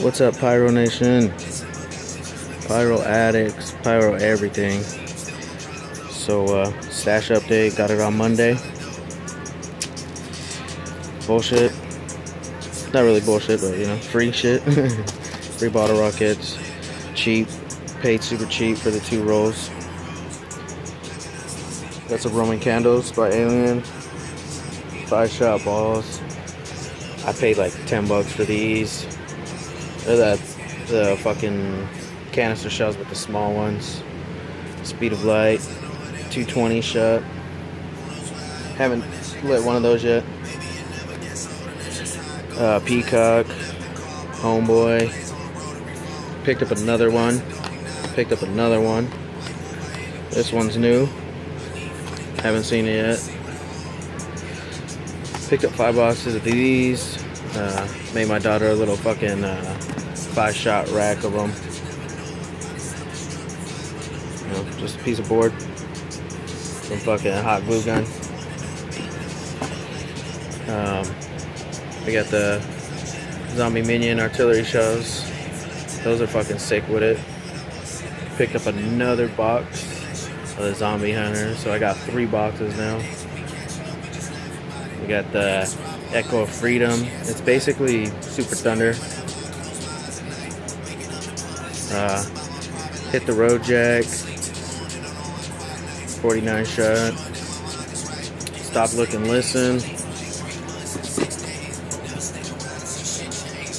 What's up, Pyro Nation? Pyro addicts, pyro everything. So, stash update, got it on Monday. Bullshit. Not really bullshit, but free shit. Free bottle rockets. Cheap. Paid super cheap for the 2 rolls. Got some Roman candles by Alien. 5-shot balls. I paid like $10 for these. They're the fucking canister shells with the small ones. Speed of light. 220 shot. Haven't lit one of those yet. Peacock. Homeboy. Picked up another one. This one's new. Haven't seen it yet. Picked up 5 boxes of these. Made my daughter a little fucking 5-shot rack of them. Just a piece of board. Some fucking hot glue gun. We got the zombie minion artillery shells. Those are fucking sick with it. Picked up another box of the zombie hunter, so I got 3 boxes now. We got the Echo of Freedom. It's basically Super Thunder. Hit the Road Jack. 49 shot. Stop, Look, and Listen.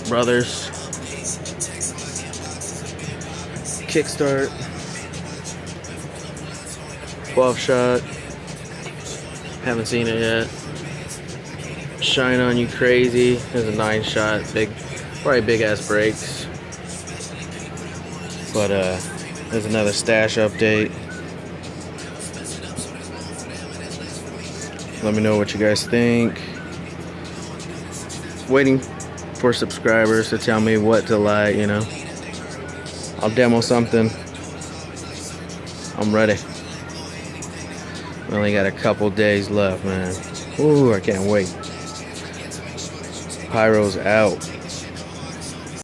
Brothers. Kickstart. 12 shot. Haven't seen it yet. Shine On You Crazy. There's a 9 shot. Probably big ass brakes. But there's another stash update. Let me know what you guys think. Waiting for subscribers to tell me what to like, I'll demo something. I'm ready. We only got a couple days left, man. Ooh, I can't wait. Pyro's out.